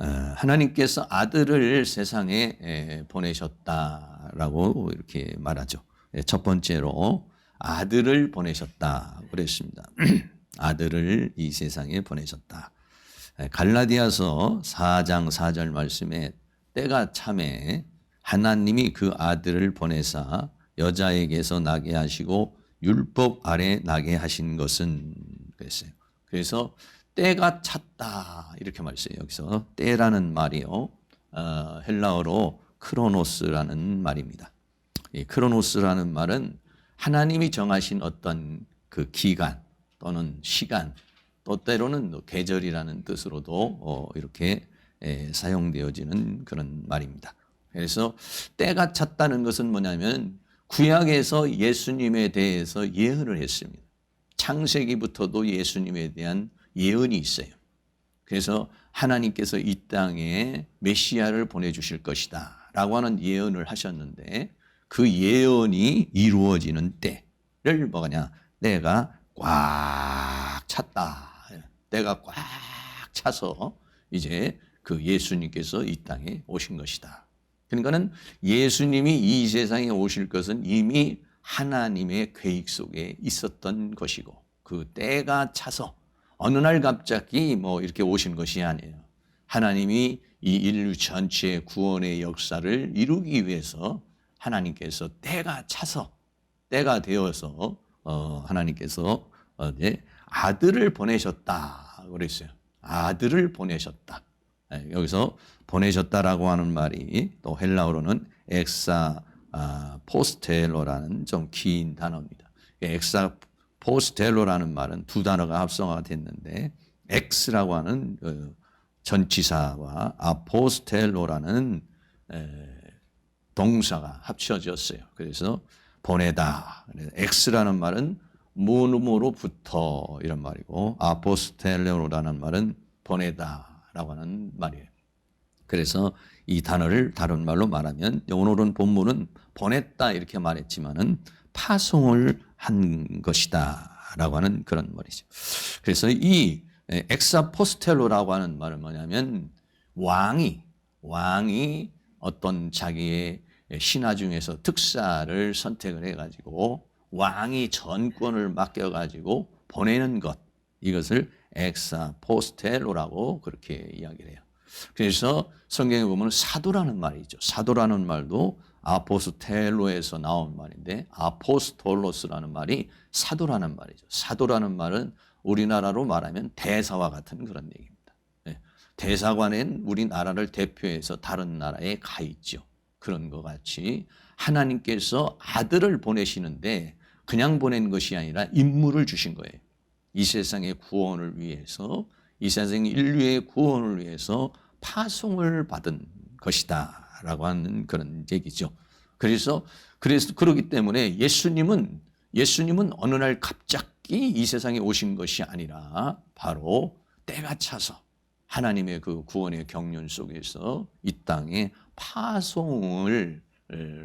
하나님께서 아들을 세상에 보내셨다라고 이렇게 말하죠. 첫 번째로 아들을 보내셨다 그랬습니다. 아들을 이 세상에 보내셨다. 갈라디아서 4장 4절 말씀에 때가 참에 하나님이 그 아들을 보내사 여자에게서 나게 하시고 율법 아래 나게 하신 것은 그랬어요. 그래서 때가 찼다 이렇게 말했어요. 여기서 때라는 말이요, 헬라어로 크로노스라는 말입니다. 이 크로노스라는 말은 하나님이 정하신 어떤 그 기간 또는 시간, 또 때로는 계절이라는 뜻으로도 이렇게 사용되어지는 그런 말입니다. 그래서 때가 찼다는 것은 뭐냐면 구약에서 예수님에 대해서 예언을 했습니다. 창세기부터도 예수님에 대한 예언이 있어요. 그래서 하나님께서 이 땅에 메시아를 보내주실 것이다 라고 하는 예언을 하셨는데, 그 예언이 이루어지는 때를 뭐냐, 때가 꽉 찼다. 때가 꽉 차서 이제 그 예수님께서 이 땅에 오신 것이다. 그러니까는 예수님이 이 세상에 오실 것은 이미 하나님의 계획 속에 있었던 것이고, 그 때가 차서 어느 날 갑자기 뭐 이렇게 오신 것이 아니에요. 하나님이 이 인류 전체의 구원의 역사를 이루기 위해서 하나님께서 때가 차서, 때가 되어서 하나님께서 아들을 보내셨다 그랬어요. 아들을 보내셨다. 여기서 보내셨다라고 하는 말이 또 헬라어로는 엑사 포스텔로라는 좀 긴 단어입니다. 엑사 포스텔로라는 말은 두 단어가 합성화가 됐는데, 엑스라고 하는 전치사와 아포스텔로라는 동사가 합쳐졌어요. 그래서 보내다. 엑스라는 말은 무음으로부터 이런 말이고, 아포스텔로라는 말은 보내다라고 하는 말이에요. 그래서 이 단어를 다른 말로 말하면, 오늘은 본문은 보냈다 이렇게 말했지만은 파송을 한 것이다라고 하는 그런 말이죠. 그래서 이 엑사포스텔로라고 하는 말은 뭐냐면, 왕이 어떤 자기의 신하 중에서 특사를 선택을 해가지고 왕이 전권을 맡겨가지고 보내는 것, 이것을 엑사포스텔로라고 그렇게 이야기를 해요. 그래서 성경에 보면 사도라는 말이 있죠. 사도라는 말도 아포스텔로에서 나온 말인데, 아포스톨로스라는 말이 사도라는 말이죠. 사도라는 말은 우리나라로 말하면 대사와 같은 그런 얘기입니다. 대사관엔 우리나라를 대표해서 다른 나라에 가 있죠. 그런 것 같이 하나님께서 아들을 보내시는데 그냥 보낸 것이 아니라 임무를 주신 거예요. 이 세상의 구원을 위해서, 이 세상 인류의 구원을 위해서 파송을 받은 것이다 라고 하는 그런 얘기죠. 그래서 그렇기 때문에 예수님은 어느 날 갑자기 이 세상에 오신 것이 아니라 바로 때가 차서 하나님의 그 구원의 경륜 속에서 이 땅에 파송을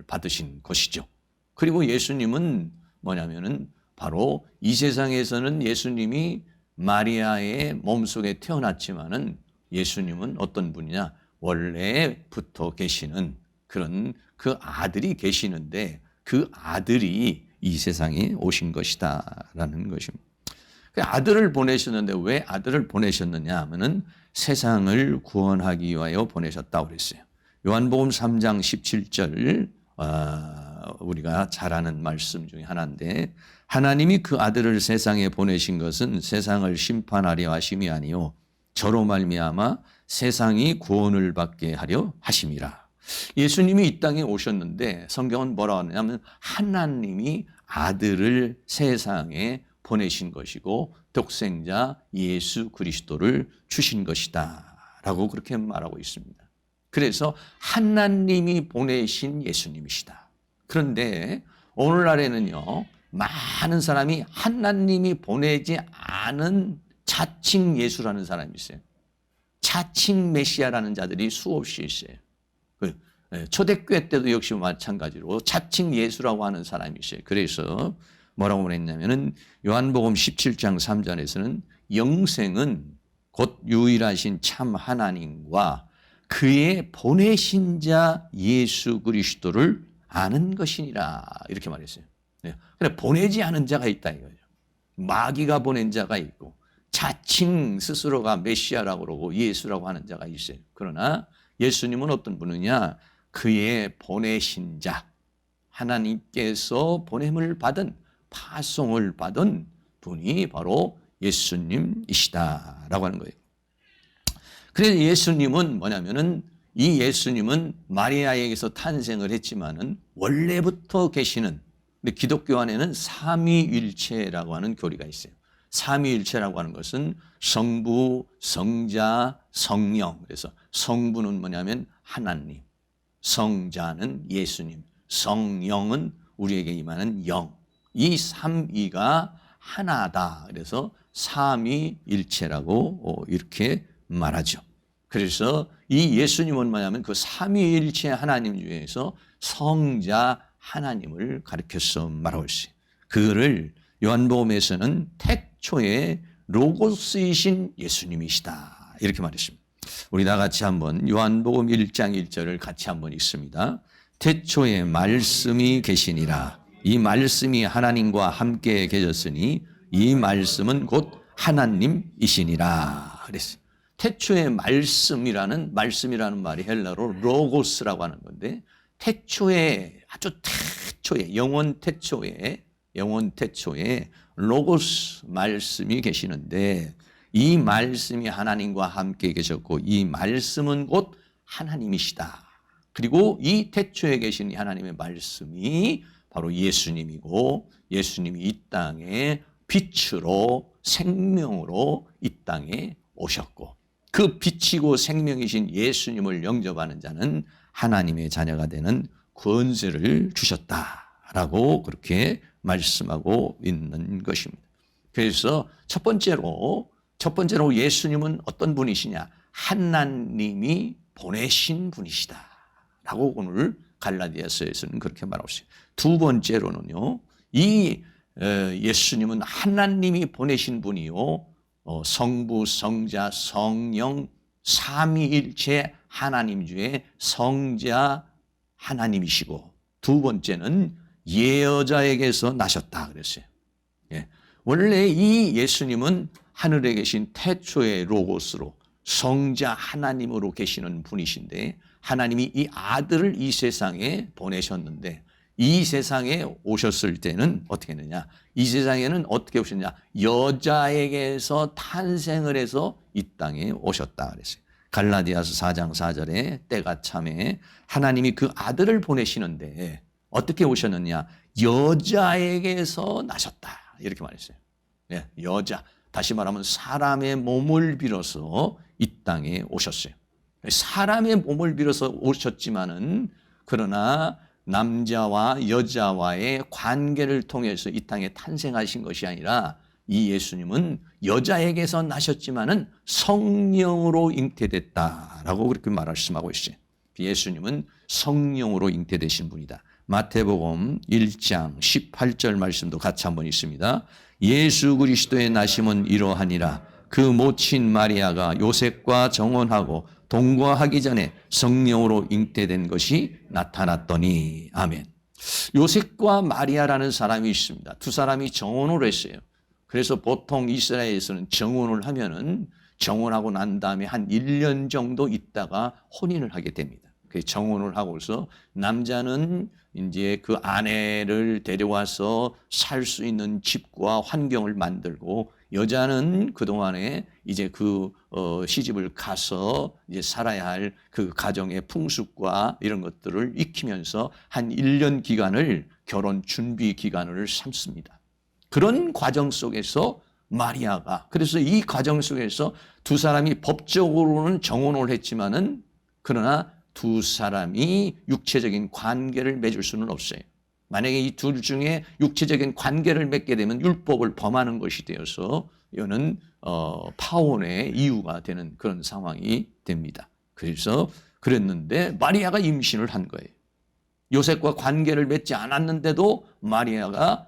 받으신 것이죠. 그리고 예수님은 뭐냐면은 바로 이 세상에서는 예수님이 마리아의 몸속에 태어났지만은 예수님은 어떤 분이냐, 원래부터 계시는 그런 그 아들이 계시는데, 그 아들이 이 세상에 오신 것이다라는 것입니다. 아들을 보내셨는데 왜 아들을 보내셨느냐 하면은 세상을 구원하기 위하여 보내셨다고 그랬어요. 요한복음 3장 17절 우리가 잘 아는 말씀 중에 하나인데, 하나님이 그 아들을 세상에 보내신 것은 세상을 심판하려 하심이 아니요 저로 말미암아 세상이 구원을 받게 하려 하심이라. 예수님이 이 땅에 오셨는데 성경은 뭐라고 하냐면 하나님이 아들을 세상에 보내신 것이고 독생자 예수 그리스도를 주신 것이다 라고 그렇게 말하고 있습니다. 그래서 하나님이 보내신 예수님이시다. 그런데 오늘날에는요, 많은 사람이 하나님이 보내지 않은 자칭 예수라는 사람이 있어요. 자칭 메시아라는 자들이 수없이 있어요. 초대교회 때도 역시 마찬가지로 자칭 예수라고 하는 사람이 있어요. 그래서 뭐라고 그랬냐면은 요한복음 17장 3절에서는 영생은 곧 유일하신 참 하나님과 그의 보내신 자 예수 그리스도를 아는 것이니라 이렇게 말했어요. 네. 그래 보내지 않은 자가 있다 이거죠. 마귀가 보낸 자가 있고 자칭 스스로가 메시아라고 그러고 예수라고 하는 자가 있어요. 그러나 예수님은 어떤 분이냐? 그의 보내신 자, 하나님께서 보냄을 받은 파송을 받은 분이 바로 예수님이시다라고 하는 거예요. 그래서 예수님은 뭐냐면은 이 예수님은 마리아에게서 탄생을 했지만은 원래부터 계시는, 근데 기독교 안에는 삼위일체라고 하는 교리가 있어요. 삼위일체라고 하는 것은 성부, 성자, 성령. 그래서 성부는 뭐냐면 하나님, 성자는 예수님, 성령은 우리에게 임하는 영. 이 삼위가 하나다. 그래서 삼위일체라고 이렇게 말하죠. 그래서 이 예수님은 뭐냐면 그 삼위일체 하나님 중에서 성자 하나님을 가리켜서 말하고 있어요. 그를 요한복음에서는 태초에 로고스이신 예수님이시다 이렇게 말했습니다. 우리 다 같이 한번 요한복음 1장 1절을 같이 한번 읽습니다. 태초에 말씀이 계시니라. 이 말씀이 하나님과 함께 계셨으니 이 말씀은 곧 하나님이시니라 그랬어요. 태초에 말씀이라는 말이 헬라로 로고스라고 하는 건데 태초에 아주 태초에 영원 태초에 로고스 말씀이 계시는데 이 말씀이 하나님과 함께 계셨고 이 말씀은 곧 하나님이시다. 그리고 이 태초에 계신 하나님의 말씀이 바로 예수님이고 예수님이 이 땅에 빛으로 생명으로 이 땅에 오셨고 그 빛이고 생명이신 예수님을 영접하는 자는 하나님의 자녀가 되는 권세를 주셨다라고 그렇게 말씀하고 있는 것입니다. 그래서 첫 번째로 예수님은 어떤 분이시냐? 하나님이 보내신 분이시다라고 오늘 갈라디아서에서는 그렇게 말하고 있어요. 두 번째로는요, 이 예수님은 하나님이 보내신 분이요, 성부, 성자, 성령, 삼위일체 하나님 중에 성자 하나님이시고 두 번째는 예여자에게서 나셨다 그랬어요. 예. 원래 이 예수님은 하늘에 계신 태초의 로고스로 성자 하나님으로 계시는 분이신데 하나님이 이 아들을 이 세상에 보내셨는데 이 세상에 오셨을 때는 어떻게 했느냐? 이 세상에는 어떻게 오셨냐? 여자에게서 탄생을 해서 이 땅에 오셨다 그랬어요. 갈라디아서 4장 4절에 때가 참에 하나님이 그 아들을 보내시는데 어떻게 오셨느냐? 여자에게서 나셨다. 이렇게 말했어요. 예, 여자. 다시 말하면 사람의 몸을 빌어서 이 땅에 오셨어요. 사람의 몸을 빌어서 오셨지만은 그러나 남자와 여자와의 관계를 통해서 이 땅에 탄생하신 것이 아니라 이 예수님은 여자에게서 나셨지만은 성령으로 잉태됐다라고 그렇게 말씀하고 있어요. 예수님은 성령으로 잉태되신 분이다. 마태복음 1장 18절 말씀도 같이 한번 있습니다. 예수 그리스도의 나심은 이러하니라. 그 모친 마리아가 요셉과 정혼하고 동거하기 전에 성령으로 잉태된 것이 나타났더니. 아멘. 요셉과 마리아라는 사람이 있습니다. 두 사람이 정혼을 했어요. 그래서 보통 이스라엘에서는 정혼을 하면은 정혼하고 난 다음에 한 1년 정도 있다가 혼인을 하게 됩니다. 그 정혼을 하고서 남자는 이제 그 아내를 데려와서 살 수 있는 집과 환경을 만들고 여자는 그동안에 이제 그 시집을 가서 이제 살아야 할 그 가정의 풍습과 이런 것들을 익히면서 한 1년 기간을 결혼 준비 기간을 삼습니다. 그런 과정 속에서 마리아가 그래서 이 과정 속에서 두 사람이 법적으로는 정혼을 했지만은 그러나 두 사람이 육체적인 관계를 맺을 수는 없어요. 만약에 이 둘 중에 육체적인 관계를 맺게 되면 율법을 범하는 것이 되어서 이거는 파혼의 이유가 되는 그런 상황이 됩니다. 그래서 그랬는데 마리아가 임신을 한 거예요. 요셉과 관계를 맺지 않았는데도 마리아가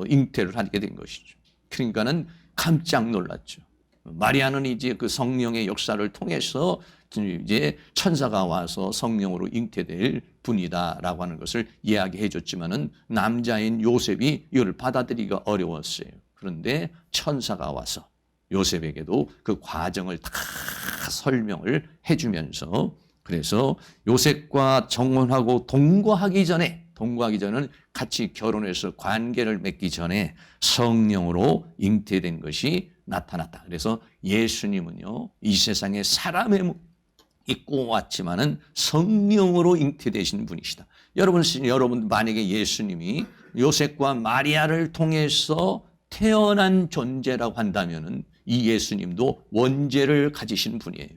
잉태를 하게 된 것이죠. 그러니까는 깜짝 놀랐죠. 마리아는 이제 그 성령의 역사를 통해서 이제 천사가 와서 성령으로 잉태될 분이다라고 하는 것을 이야기해 줬지만은 남자인 요셉이 이걸 받아들이기가 어려웠어요. 그런데 천사가 와서 요셉에게도 그 과정을 다 설명을 해주면서, 그래서 요셉과 정혼하고 동거하기 전에는 같이 결혼해서 관계를 맺기 전에 성령으로 잉태된 것이 나타났다. 그래서 예수님은요, 이 세상에 사람의 입고 왔지만은 성령으로 잉태되신 분이시다. 여러분 만약에 예수님이 요셉과 마리아를 통해서 태어난 존재라고 한다면은 이 예수님도 원죄를 가지신 분이에요.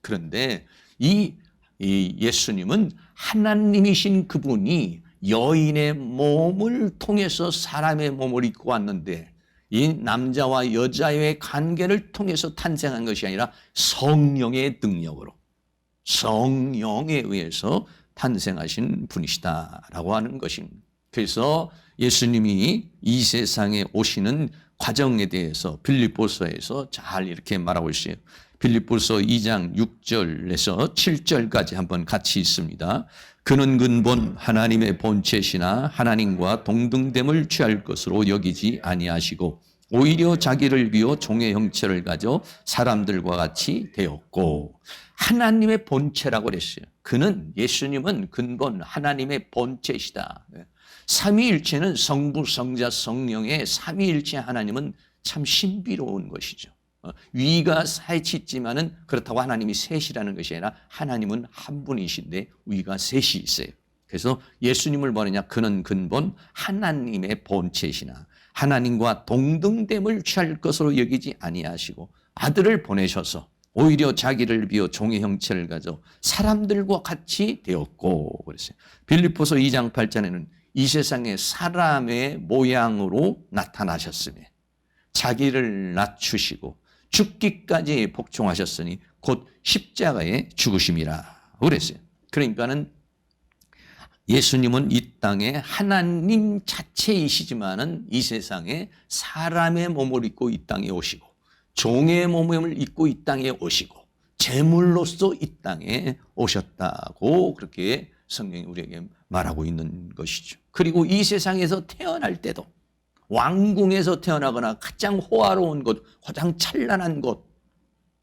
그런데 이 예수님은 하나님이신 그분이 여인의 몸을 통해서 사람의 몸을 입고 왔는데, 이 남자와 여자의 관계를 통해서 탄생한 것이 아니라 성령의 능력으로, 성령에 의해서 탄생하신 분이시다라고 하는 것입니다. 그래서 예수님이 이 세상에 오시는 과정에 대해서 빌립보서에서 잘 이렇게 말하고 있어요. 빌립보서 2장 6절에서 7절까지 한번 같이 있습니다. 그는 근본 하나님의 본체시나 하나님과 동등됨을 취할 것으로 여기지 아니하시고 오히려 자기를 비워 종의 형체를 가져 사람들과 같이 되었고, 하나님의 본체라고 그랬어요. 그는, 예수님은 근본 하나님의 본체시다. 삼위일체는 성부, 성자, 성령의 삼위일체 하나님은 참 신비로운 것이죠. 위가 사이치 있지만은 그렇다고 하나님이 셋이라는 것이 아니라 하나님은 한 분이신데 위가 셋이 있어요. 그래서 예수님을 뭐느냐? 그는 근본 하나님의 본체시나 하나님과 동등됨을 취할 것으로 여기지 아니하시고 아들을 보내셔서 오히려 자기를 비워 종의 형체를 가져 사람들과 같이 되었고 그랬어요. 빌립보서 2장 8절에는 이 세상에 사람의 모양으로 나타나셨으며 자기를 낮추시고 죽기까지 복종하셨으니 곧 십자가에 죽으심이라 그랬어요. 그러니까는 예수님은 이 땅에 하나님 자체이시지만은 이 세상에 사람의 몸을 입고 이 땅에 오시고 종의 몸을 입고 이 땅에 오시고 제물로서 이 땅에 오셨다고 그렇게 성경이 우리에게 말하고 있는 것이죠. 그리고 이 세상에서 태어날 때도 왕궁에서 태어나거나 가장 호화로운 곳, 가장 찬란한 곳,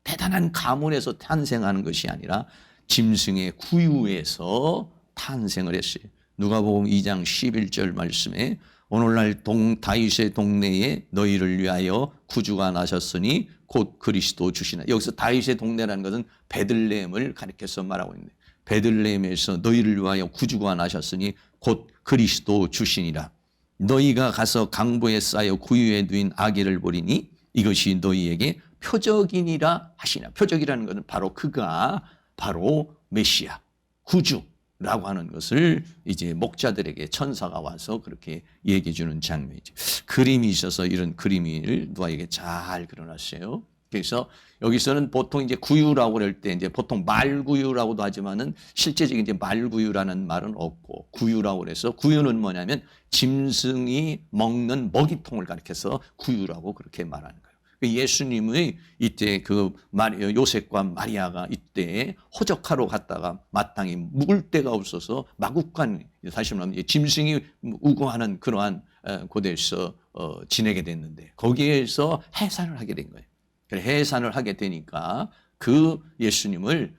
대단한 가문에서 탄생하는 것이 아니라 짐승의 구유에서 탄생을 했어요. 누가복음 2장 11절 말씀에 오늘날 다윗의 동네에 너희를 위하여 구주가 나셨으니 곧 그리스도 주시나. 여기서 다윗의 동네라는 것은 베들레헴을 가리켜서 말하고 있는데, 베들레헴에서 너희를 위하여 구주가 나셨으니 곧 그리스도 주시니라. 너희가 가서 강보에 쌓여 구유에 누인 아기를 보리니 이것이 너희에게 표적이니라 하시나. 표적이라는 것은 바로 그가 바로 메시아, 구주라고 하는 것을 이제 목자들에게 천사가 와서 그렇게 얘기해 주는 장면이죠. 그림이 있어서 이런 그림을 누가에게 잘 그려놨어요. 그래서 여기서는 보통 이제 구유라고 그럴 때 이제 보통 말구유라고도 하지만은 실제적인 이제 말구유라는 말은 없고 구유라고 그래서, 구유는 뭐냐면 짐승이 먹는 먹이통을 가리켜서 구유라고 그렇게 말하는 거예요. 예수님의 이때 그 요셉과 마리아가 이때 호적하러 갔다가 마땅히 묵을 데가 없어서 마국간, 다시 말하면 짐승이 우거하는 그러한 곳에서 지내게 됐는데 거기에서 해산을 하게 된 거예요. 해산을 하게 되니까 그 예수님을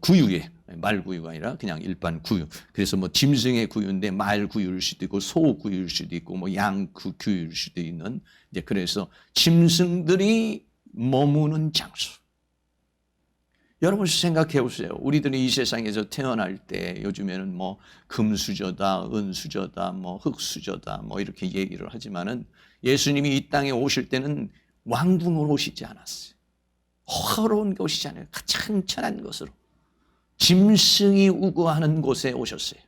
구유에, 말구유가 아니라 그냥 일반 구유. 그래서 뭐 짐승의 구유인데 말 구유일 수도 있고 소 구유일 수도 있고 뭐 양 구유일 수도 있는, 이제 그래서 짐승들이 머무는 장소. 여러분 생각해 보세요. 우리들이 이 세상에서 태어날 때 요즘에는 뭐 금수저다, 은수저다, 뭐 흙수저다, 뭐 이렇게 얘기를 하지만은 예수님이 이 땅에 오실 때는 왕궁으로 오시지 않았어요. 호화로운 곳이지 않아요. 가장 천한 곳으로 짐승이 우거하는 곳에 오셨어요.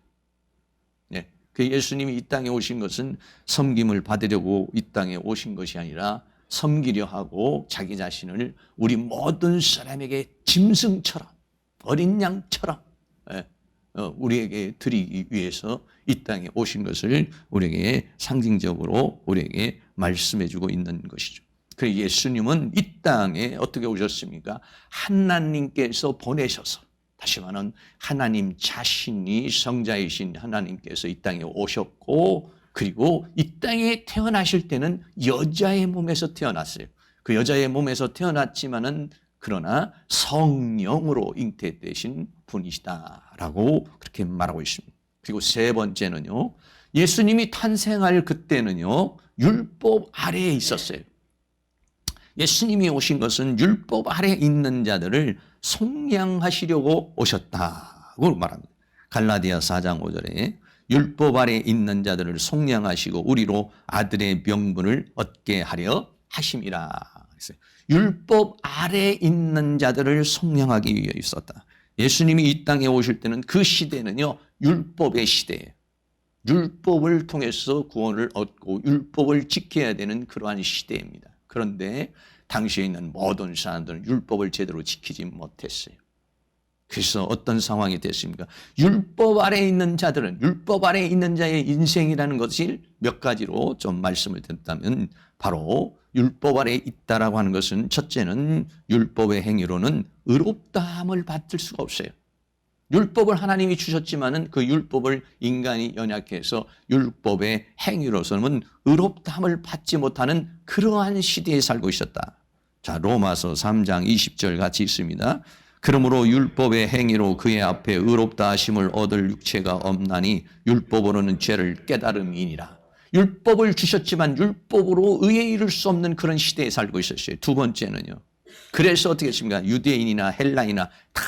네. 그 예수님이 이 땅에 오신 것은 섬김을 받으려고 이 땅에 오신 것이 아니라 섬기려 하고 자기 자신을 우리 모든 사람에게 짐승처럼, 어린 양처럼 우리에게 드리기 위해서 이 땅에 오신 것을 우리에게 상징적으로 우리에게 말씀해 주고 있는 것이죠. 그 예수님은 이 땅에 어떻게 오셨습니까? 하나님께서 보내셔서, 다시 말하면 하나님 자신이 성자이신 하나님께서 이 땅에 오셨고, 그리고 이 땅에 태어나실 때는 여자의 몸에서 태어났어요. 그 여자의 몸에서 태어났지만은 그러나 성령으로 잉태되신 분이시다라고 그렇게 말하고 있습니다. 그리고 세 번째는요, 예수님이 탄생할 그때는요, 율법 아래에 있었어요. 예수님이 오신 것은 율법 아래에 있는 자들을 속량하시려고 오셨다고 말합니다. 갈라디아 4장 5절에 율법 아래에 있는 자들을 속량하시고 우리로 아들의 명분을 얻게 하려 하심이라. 율법 아래에 있는 자들을 속량하기 위해 있었다. 예수님이 이 땅에 오실 때는 그 시대는요, 율법의 시대예요. 율법을 통해서 구원을 얻고 율법을 지켜야 되는 그러한 시대입니다. 그런데 당시에 있는 모든 사람들은 율법을 제대로 지키지 못했어요. 그래서 어떤 상황이 됐습니까? 율법 아래에 있는 자들은, 율법 아래에 있는 자의 인생이라는 것이 몇 가지로 좀 말씀을 드렸다면, 바로 율법 아래에 있다라고 하는 것은, 첫째는 율법의 행위로는 의롭다함을 받을 수가 없어요. 율법을 하나님이 주셨지만은 그 율법을 인간이 연약해서 율법의 행위로서는 의롭다함을 받지 못하는 그러한 시대에 살고 있었다. 자, 로마서 3장 20절 같이 있습니다. 그러므로 율법의 행위로 그의 앞에 의롭다 하심을 얻을 육체가 없나니 율법으로는 죄를 깨달음이니라. 율법을 주셨지만 율법으로 의에 이를 수 없는 그런 시대에 살고 있었어요. 두 번째는요, 그래서 어떻게 했습니까? 유대인이나 헬라인이나 다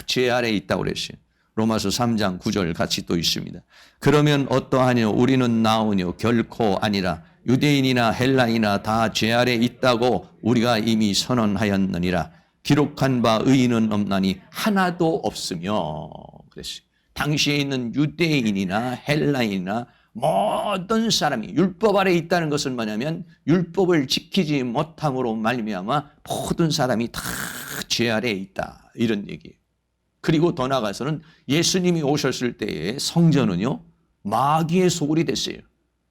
죄 아래에 있다고 그랬어요. 로마서 3장 9절 같이 또 있습니다. 그러면 어떠하뇨? 우리는 나오뇨? 결코 아니라 유대인이나 헬라인이나 다 죄 아래에 있다고 우리가 이미 선언하였느니라. 기록한 바 의인은 없나니 하나도 없으며 그랬어요. 당시에 있는 유대인이나 헬라인이나 모든 사람이 율법 아래에 있다는 것은 뭐냐면, 율법을 지키지 못함으로 말미암아 모든 사람이 다 죄 아래에 있다, 이런 얘기예요. 그리고 더 나아가서는 예수님이 오셨을 때에 성전은요, 마귀의 소굴이 됐어요.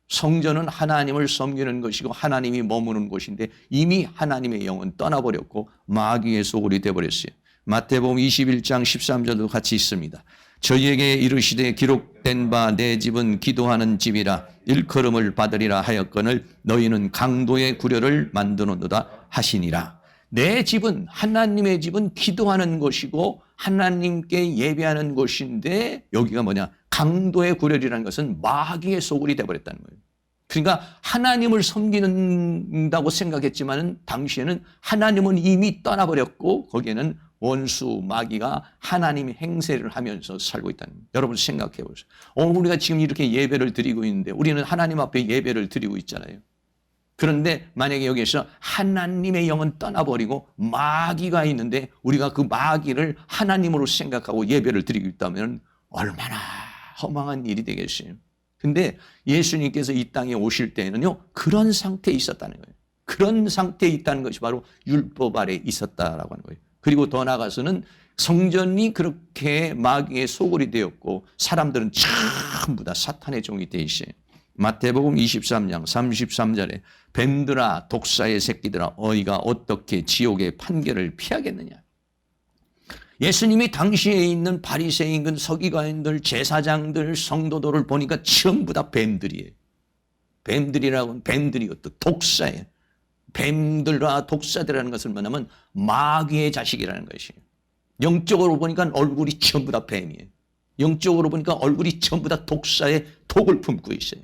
성전은 하나님을 섬기는 것이고 하나님이 머무는 곳인데 이미 하나님의 영은 떠나버렸고 마귀의 소굴이 되어버렸어요. 마태복음 21장 13절도 같이 있습니다. 저희에게 이르시되 기록된 바 내 집은 기도하는 집이라 일컬음을 받으리라 하였거늘 너희는 강도의 구려를 만드노도다 하시니라. 내 집은, 하나님의 집은 기도하는 곳이고 하나님께 예배하는 곳인데, 여기가 뭐냐? 강도의 구렬이라는 것은 마귀의 소굴이 되어버렸다는 거예요. 그러니까 하나님을 섬긴다고 생각했지만 당시에는 하나님은 이미 떠나버렸고 거기에는 원수 마귀가 하나님의 행세를 하면서 살고 있다는 거예요. 여러분 생각해 보세요. 오늘 우리가 지금 이렇게 예배를 드리고 있는데 우리는 하나님 앞에 예배를 드리고 있잖아요. 그런데 만약에 여기에서 하나님의 영은 떠나버리고 마귀가 있는데 우리가 그 마귀를 하나님으로 생각하고 예배를 드리고 있다면 얼마나 허망한 일이 되겠어요. 근데 예수님께서 이 땅에 오실 때는요, 그런 상태에 있었다는 거예요. 그런 상태에 있다는 것이 바로 율법 아래에 있었다라고 하는 거예요. 그리고 더 나아가서는 성전이 그렇게 마귀의 소굴이 되었고 사람들은 전부 다 사탄의 종이 되어 있어요. 마태복음 23장 33절에 뱀들아 독사의 새끼들아 너희가 어떻게 지옥의 판결을 피하겠느냐. 예수님이 당시에 있는 바리새인들, 서기관들, 제사장들, 성도들을 보니까 전부 다 뱀들이에요. 뱀들이라고 하면 뱀들이고 또 독사예요. 뱀들과 독사들이라는 것은 뭐냐면 마귀의 자식이라는 것이에요. 영적으로 보니까 얼굴이 전부 다 뱀이에요. 영적으로 보니까 얼굴이 전부 다 독사의 독을 품고 있어요.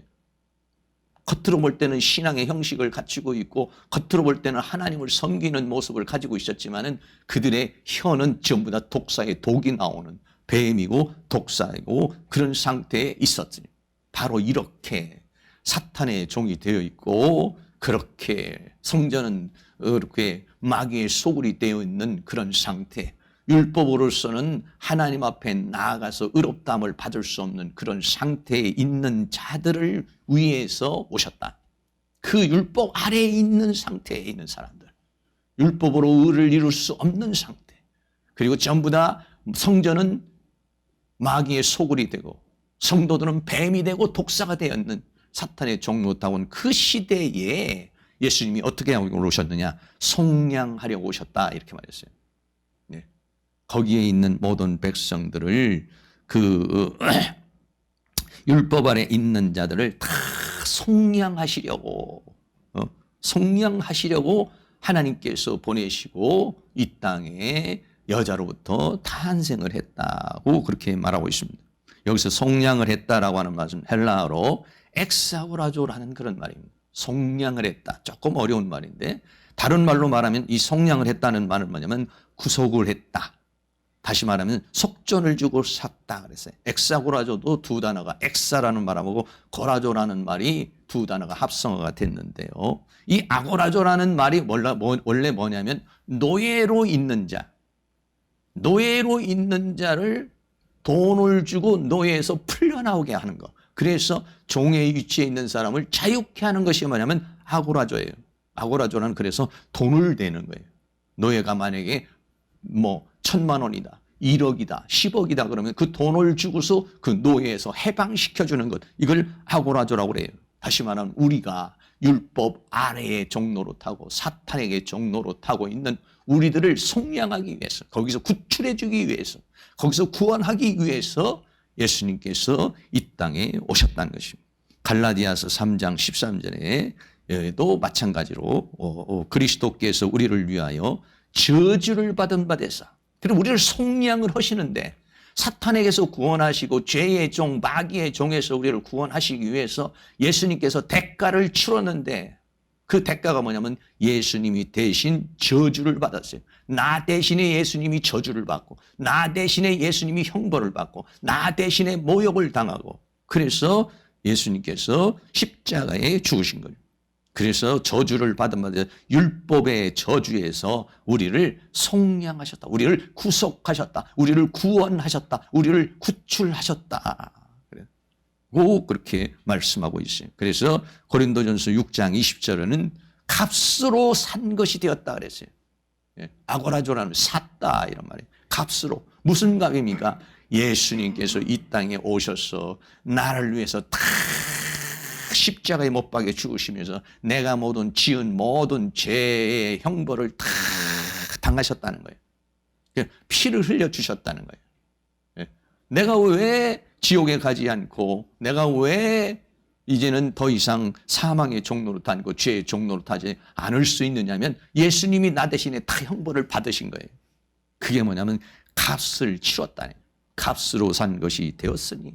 겉으로 볼 때는 신앙의 형식을 갖추고 있고 겉으로 볼 때는 하나님을 섬기는 모습을 가지고 있었지만은 그들의 혀는 전부 다 독사의 독이 나오는 뱀이고 독사이고 그런 상태에 있었어요. 바로 이렇게 사탄의 종이 되어 있고 그렇게 성전은 그렇게 마귀의 소굴이 되어 있는 그런 상태, 율법으로서는 하나님 앞에 나아가서 의롭다함을 받을 수 없는 그런 상태에 있는 자들을 위해서 오셨다. 그 율법 아래에 있는 상태에 있는 사람들, 율법으로 의를 이룰 수 없는 상태, 그리고 전부 다 성전은 마귀의 소굴이 되고 성도들은 뱀이 되고 독사가 되었는 사탄의 종로다운 그 시대에 예수님이 어떻게 하고 오셨느냐? 속량하려고 오셨다 이렇게 말했어요. 네. 거기에 있는 모든 백성들을 그 율법 아래 있는 자들을 다 속량하시려고 속량하시려고 하나님께서 보내시고 이 땅에 여자로부터 탄생을 했다고 그렇게 말하고 있습니다. 여기서 속량을 했다라고 하는 말은 헬라어로 엑사고라조라는 그런 말입니다. 속량을 했다. 조금 어려운 말인데 다른 말로 말하면 이 속량을 했다는 말은 뭐냐면 구속을 했다. 다시 말하면 속전을 주고 샀다 그랬어요. 엑사고라조도 두 단어가 엑사라는 말하고 고라조라는 말이 두 단어가 합성어가 됐는데요. 이 아고라조라는 말이 원래 뭐냐면 노예로 있는 자. 노예로 있는 자를 돈을 주고 노예에서 풀려나오게 하는 것. 그래서 종의 위치에 있는 사람을 자유케 하는 것이 뭐냐면 아고라조예요. 아고라조는 그래서 돈을 내는 거예요. 노예가 만약에 1,000만 원이다, 1억이다, 10억이다 그러면 그 돈을 주고서 그 노예에서 해방시켜주는 것. 이걸 아고라조라고 그래요. 다시 말하면 우리가 율법 아래의 종로로 타고 사탄에게 종로로 타고 있는 우리들을 속량하기 위해서, 거기서 구출해 주기 위해서, 거기서 구원하기 위해서 예수님께서 이 땅에 오셨다는 것입니다. 갈라디아서 3장 13절에도 마찬가지로 그리스도께서 우리를 위하여 저주를 받은 바 되사, 그리고 우리를 속량을 하시는데 사탄에게서 구원하시고 죄의 종, 마귀의 종에서 우리를 구원하시기 위해서 예수님께서 대가를 치렀는데 그 대가가 뭐냐면 예수님이 대신 저주를 받았어요. 나 대신에 예수님이 저주를 받고, 나 대신에 예수님이 형벌을 받고, 나 대신에 모욕을 당하고, 그래서 예수님께서 십자가에 죽으신 거예요. 그래서 저주를 받은 바들, 율법의 저주에서 우리를 속량하셨다, 우리를 구속하셨다, 우리를 구원하셨다, 우리를 구출하셨다. 고 그렇게 말씀하고 있어요. 그래서 고린도전서 6장 20절에는 값으로 산 것이 되었다 그랬어요. 아고라조라는 샀다 이런 말이에요. 값으로. 무슨 값입니까? 예수님께서 이 땅에 오셔서 나를 위해서 다 십자가에 못 박여 죽으시면서 내가 지은 모든 죄의 형벌을 다 당하셨다는 거예요. 피를 흘려주셨다는 거예요. 내가 왜 지옥에 가지 않고, 내가 왜 이제는 더 이상 사망의 종로로 다니고 죄의 종로로 타지 않을 수 있느냐면 예수님이 나 대신에 다 형벌을 받으신 거예요. 그게 뭐냐면 값을 치렀다는 거예요. 값으로 산 것이 되었으니.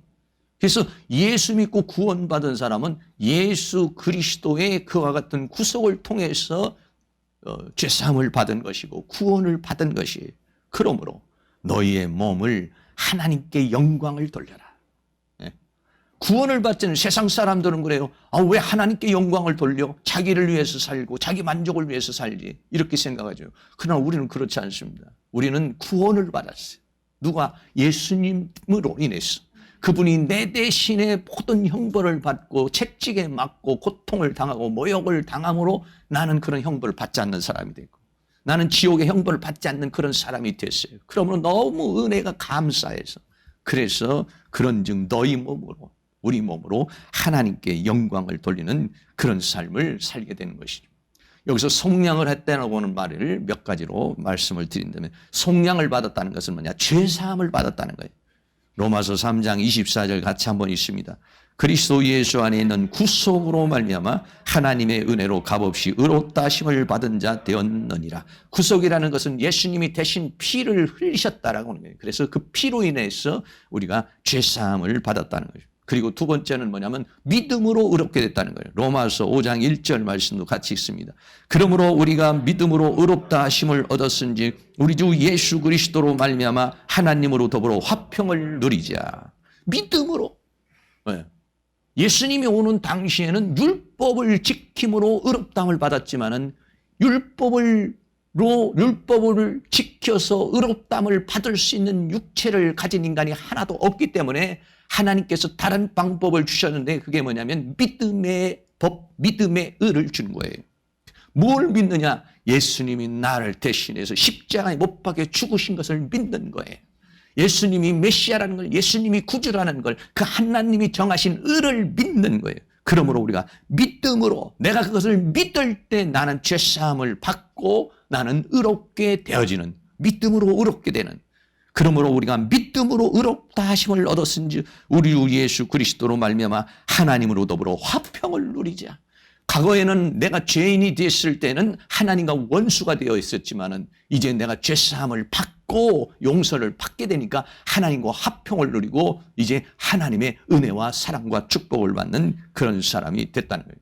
그래서 예수 믿고 구원받은 사람은 예수 그리스도의 그와 같은 구속을 통해서 죄사함을 받은 것이고 구원을 받은 것이에요. 그러므로 너희의 몸을 하나님께 영광을 돌려라. 구원을 받지는 세상 사람들은 그래요. 왜 하나님께 영광을 돌려? 자기를 위해서 살고 자기 만족을 위해서 살지. 이렇게 생각하죠. 그러나 우리는 그렇지 않습니다. 우리는 구원을 받았어요. 누가? 예수님으로 인해서. 그분이 내 대신에 모든 형벌을 받고 채찍에 맞고 고통을 당하고 모욕을 당함으로 나는 그런 형벌을 받지 않는 사람이 되고, 나는 지옥의 형벌을 받지 않는 그런 사람이 됐어요. 그러므로 너무 은혜가 감사해서, 그래서 그런즉 너희 몸으로, 우리 몸으로 하나님께 영광을 돌리는 그런 삶을 살게 되는 것이죠. 여기서 속량을 했다라고 하는 말을 몇 가지로 말씀을 드린다면, 속량을 받았다는 것은 뭐냐? 죄사함을 받았다는 거예요. 로마서 3장 24절 같이 한번 있습니다. 그리스도 예수 안에 있는 구속으로 말미암아 하나님의 은혜로 값없이 의롭다 하심을 받은 자 되었느니라. 구속이라는 것은 예수님이 대신 피를 흘리셨다라고 하는 거예요. 그래서 그 피로 인해서 우리가 죄사함을 받았다는 거죠. 그리고 두 번째는 뭐냐면 믿음으로 의롭게 됐다는 거예요. 로마서 5장 1절 말씀도 같이 있습니다. 그러므로 우리가 믿음으로 의롭다 하심을 얻었은지 우리 주 예수 그리스도로 말미암아 하나님으로 더불어 화평을 누리자. 믿음으로. 예수님이 오는 당시에는 율법을 지킴으로 의롭다함을 받았지만은 율법을 지켜서 의롭다함을 받을 수 있는 육체를 가진 인간이 하나도 없기 때문에 하나님께서 다른 방법을 주셨는데, 그게 뭐냐면 믿음의 법, 믿음의 의를 준 거예요. 뭘 믿느냐? 예수님이 나를 대신해서 십자가에 못 박혀 죽으신 것을 믿는 거예요. 예수님이 메시아라는 걸, 예수님이 구주라는 걸, 그 하나님이 정하신 의를 믿는 거예요. 그러므로 우리가 믿음으로 내가 그것을 믿을 때 나는 죄사함을 받고 나는 의롭게 되어지는, 믿음으로 의롭게 되는, 그러므로 우리가 믿음으로 의롭다 하심을 얻었은즉 우리 예수 그리스도로 말미암아 하나님으로 더불어 화평을 누리자. 과거에는 내가 죄인이 됐을 때는 하나님과 원수가 되어 있었지만은 이제 내가 죄사함을 받고 용서를 받게 되니까 하나님과 화평을 누리고 이제 하나님의 은혜와 사랑과 축복을 받는 그런 사람이 됐다는 거예요.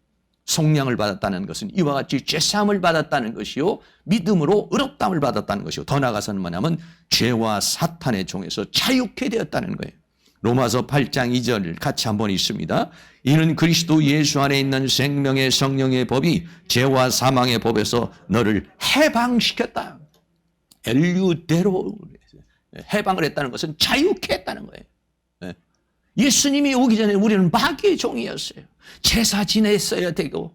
속량을 받았다는 것은 이와 같이 죄사함을 받았다는 것이요, 믿음으로 의롭다함을 받았다는 것이요, 더 나아가서는 뭐냐면 죄와 사탄의 종에서 자유케 되었다는 거예요. 로마서 8장 2절 같이 한번 읽습니다. 이는 그리스도 예수 안에 있는 생명의 성령의 법이 죄와 사망의 법에서 너를 해방시켰다. 엘류대로 해방을 했다는 것은 자유케 했다는 거예요. 예수님이 오기 전에 우리는 마귀의 종이었어요. 제사 지냈어야 되고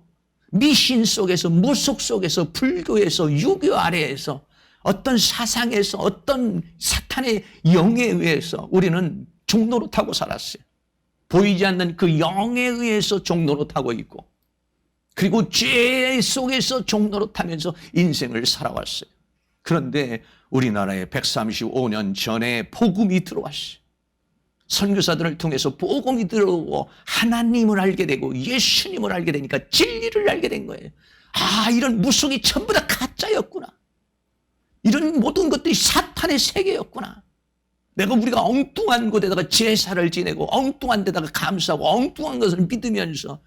미신 속에서, 무속 속에서, 불교에서, 유교 아래에서, 어떤 사상에서, 어떤 사탄의 영에 의해서 우리는 종로로 타고 살았어요. 보이지 않는 그 영에 의해서 종로로 타고 있고, 그리고 죄 속에서 종로로 타면서 인생을 살아왔어요. 그런데 우리나라에 135년 전에 복음이 들어왔어요. 선교사들을 통해서 복음이 들어오고 하나님을 알게 되고 예수님을 알게 되니까 진리를 알게 된 거예요. 아, 이런 무속이 전부 다 가짜였구나. 이런 모든 것들이 사탄의 세계였구나. 우리가 엉뚱한 곳에다가 제사를 지내고 엉뚱한 데다가 감사하고 엉뚱한 것을 믿으면서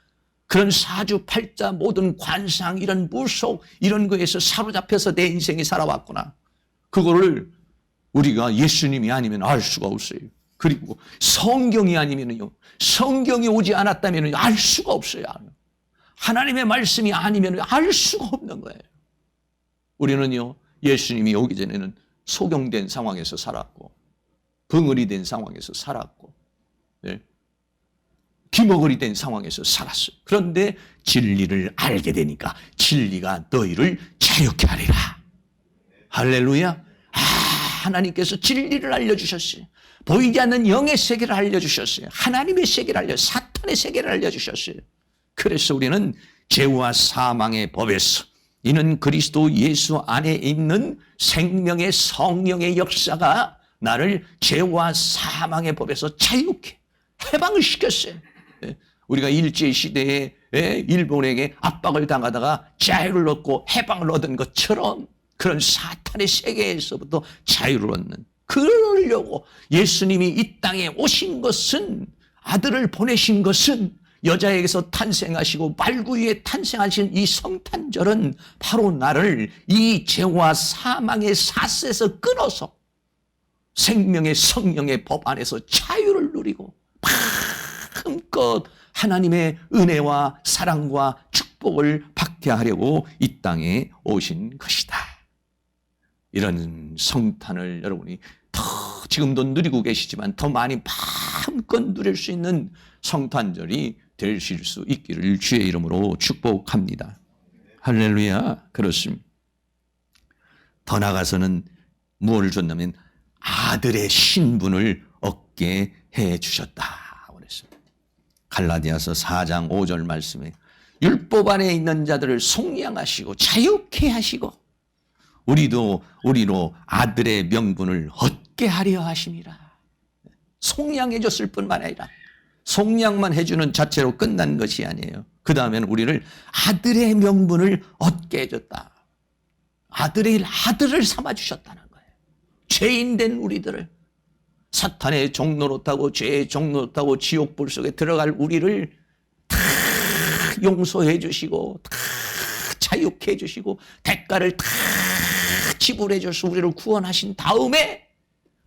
그런 사주팔자, 모든 관상, 이런 무속, 이런 거에서 사로잡혀서 내 인생이 살아왔구나. 그거를 우리가 예수님이 아니면 알 수가 없어요. 그리고 성경이 아니면요, 성경이 오지 않았다면 알 수가 없어요. 하나님의 말씀이 아니면 알 수가 없는 거예요. 우리는요, 예수님이 오기 전에는 소경된 상황에서 살았고, 벙어리 된 상황에서 살았고, 기머거리 된 상황에서 살았어요. 그런데 진리를 알게 되니까 진리가 너희를 자유케 하리라. 할렐루야. 하나님께서 진리를 알려주셨어요. 보이지 않는 영의 세계를 알려주셨어요. 하나님의 세계를 사탄의 세계를 알려주셨어요. 그래서 우리는 죄와 사망의 법에서, 이는 그리스도 예수 안에 있는 생명의 성령의 역사가 나를 죄와 사망의 법에서 자유케 해방을 시켰어요. 우리가 일제시대에 일본에게 압박을 당하다가 자유를 얻고 해방을 얻은 것처럼 그런 사탄의 세계에서부터 자유를 얻는, 그러려고 예수님이 이 땅에 오신 것은, 아들을 보내신 것은, 여자에게서 탄생하시고 말구유에 탄생하신 이 성탄절은 바로 나를 이 죄와 사망의 사슬에서 끊어서 생명의 성령의 법 안에서 자유를 누리고 마음껏 하나님의 은혜와 사랑과 축복을 받게 하려고 이 땅에 오신 것이다. 이런 성탄을 여러분이 더 지금도 누리고 계시지만 더 많이 마음껏 누릴 수 있는 성탄절이 되실 수 있기를 주의 이름으로 축복합니다. 할렐루야. 그렇습니다. 더 나아가서는 무엇을 줬냐면 아들의 신분을 얻게 해 주셨다. 갈라디아서 4장 5절 말씀에 율법 안에 있는 자들을 속량하시고 자유케 하시고 우리로 아들의 명분을 얻게 하려 하심이라. 속량해 줬을 뿐만 아니라 속량만 해주는 자체로 끝난 것이 아니에요. 그 다음에는 우리를 아들의 명분을 얻게 해줬다. 아들을 삼아주셨다는 거예요. 죄인된 우리들을, 사탄의 종로로 타고 죄의 지옥불 속에 들어갈 우리를 다 용서해 주시고 다 자유케 해 주시고 대가를 다 지불해 줘서 우리를 구원하신 다음에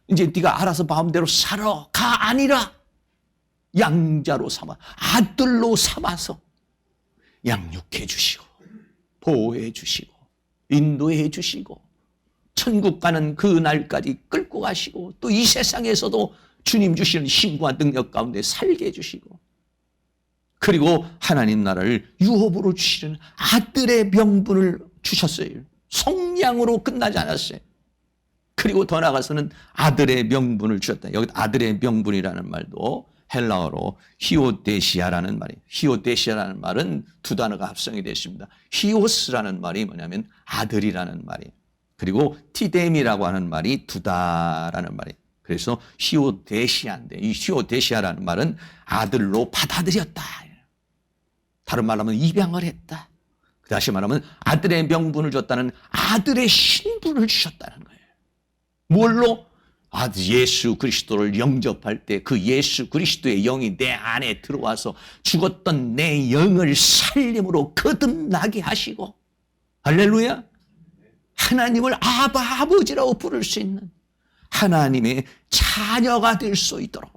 이제 네가 알아서 마음대로 살아가 아니라 양자로 삼아, 아들로 삼아서 양육해 주시고 보호해 주시고 인도해 주시고 천국 가는 그 날까지 끌고 가시고 또 이 세상에서도 주님 주시는 힘과 능력 가운데 살게 해주시고, 그리고 하나님 나라를 유업으로 주시는 아들의 명분을 주셨어요. 속량으로 끝나지 않았어요. 그리고 더 나아가서는 아들의 명분을 주셨다. 여기 아들의 명분이라는 말도 헬라어로 히오데시아라는 말이에요. 히오데시아라는 말은 두 단어가 합성이 됐습니다. 히오스라는 말이 뭐냐면 아들이라는 말이에요. 그리고 티데미라고 하는 말이 두다라는 말이에요. 그래서 히오데시아인데 이 히오데시아라는 말은 아들로 받아들였다. 다른 말로 하면 입양을 했다. 다시 말하면 아들의 명분을 줬다는 아들의 신분을 주셨다는 거예요. 뭘로? 아들 예수 그리스도를 영접할 때 그 예수 그리스도의 영이 내 안에 들어와서 죽었던 내 영을 살림으로 거듭나게 하시고, 할렐루야, 하나님을 아바 아버지라고 부를 수 있는 하나님의 자녀가 될 수 있도록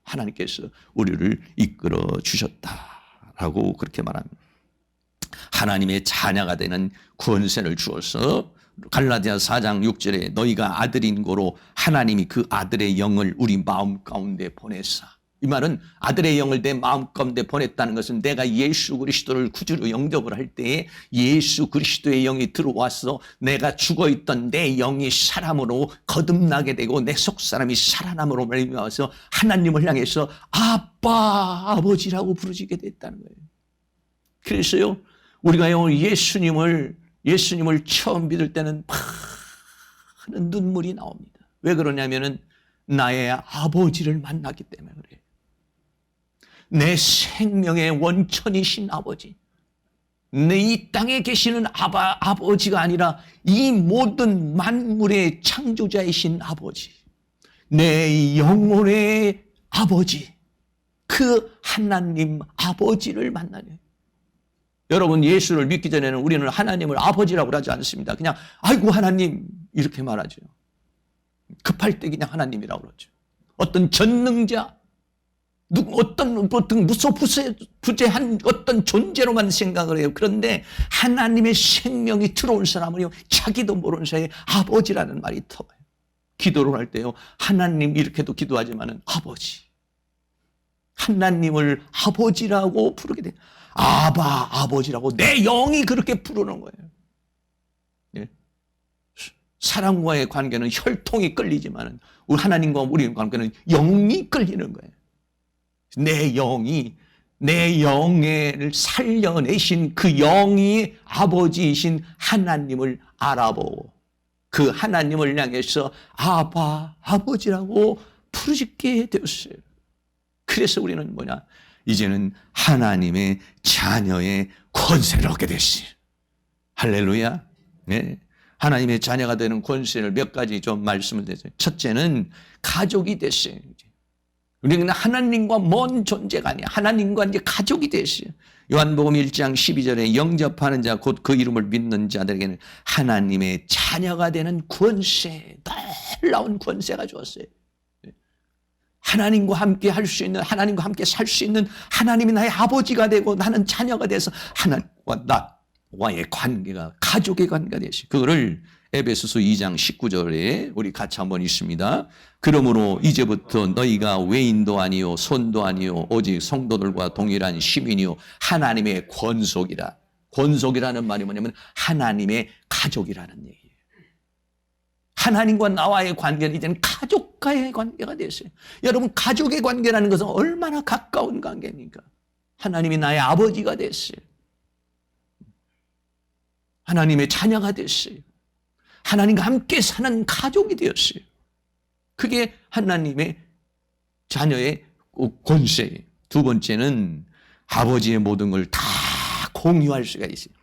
하나님께서 우리를 이끌어 주셨다라고 그렇게 말합니다. 하나님의 자녀가 되는 권세를 주어서 갈라디아 4장 6절에 너희가 아들인 고로 하나님이 그 아들의 영을 우리 마음 가운데 보냈사. 이 말은 아들의 영을 내 마음 가운데 보냈다는 것은 내가 예수 그리스도를 구주로 영접을 할 때에 예수 그리스도의 영이 들어와서 내가 죽어있던 내 영이 사람으로 거듭나게 되고 내 속사람이 살아남으로 말미암아서 하나님을 향해서 아빠 아버지라고 부르지게 됐다는 거예요. 그래서요, 우리가 예수님을 처음 믿을 때는 많은 눈물이 나옵니다. 왜 그러냐면은 나의 아버지를 만났기 때문에 그래요. 내 생명의 원천이신 아버지, 내 이 땅에 계시는 아버지가 아니라 이 모든 만물의 창조자이신 아버지, 내 영혼의 아버지, 그 하나님 아버지를 만나요. 여러분, 예수를 믿기 전에는 우리는 하나님을 아버지라고 하지 않습니다. 그냥 아이고 하나님 이렇게 말하죠. 급할 때 그냥 하나님이라고 그러죠. 어떤 전능자, 어떤 무소부재한 어떤 존재로만 생각을 해요. 그런데 하나님의 생명이 들어온 사람은요, 자기도 모르는 사이에 아버지라는 말이 터요. 기도를 할 때요, 하나님 이렇게도 기도하지만은 아버지, 하나님을 아버지라고 부르게 돼요. 아버지라고 내 영이 그렇게 부르는 거예요. 예? 사람과의 관계는 혈통이 끌리지만 하나님과 우리의 관계는 영이 끌리는 거예요. 내 영이, 내 영을 살려내신 그 영이 아버지이신 하나님을 알아보고 그 하나님을 향해서 아버지라고 부르짖게 되었어요. 그래서 우리는 이제는 하나님의 자녀의 권세를 얻게 됐어요. 할렐루야. 네. 하나님의 자녀가 되는 권세를 몇 가지 좀 말씀을 드렸어요. 첫째는 가족이 됐어요. 우리는 하나님과 먼 존재가 아니야. 하나님과 이제 가족이 됐어요. 요한복음 1장 12절에 영접하는 자 곧 그 이름을 믿는 자들에게는 하나님의 자녀가 되는 권세, 놀라운 권세가 주었어요. 하나님과 함께 할 수 있는, 하나님과 함께 살 수 있는, 하나님이 나의 아버지가 되고 나는 자녀가 돼서 하나님과 나와의 관계가, 가족의 관계가 되시. 그거를 에베소서 2장 19절에 우리 같이 한번 읽습니다. 그러므로 이제부터 너희가 외인도 아니요 손도 아니요 오직 성도들과 동일한 시민이요 하나님의 권속이라. 권속이라는 말이 뭐냐면 하나님의 가족이라는 얘기예요. 하나님과 나와의 관계는 이제는 가족과의 관계가 됐어요. 여러분, 가족의 관계라는 것은 얼마나 가까운 관계입니까? 하나님이 나의 아버지가 됐어요. 하나님의 자녀가 됐어요. 하나님과 함께 사는 가족이 되었어요. 그게 하나님의 자녀의 권세예요. 두 번째는 아버지의 모든 걸 다 공유할 수가 있어요.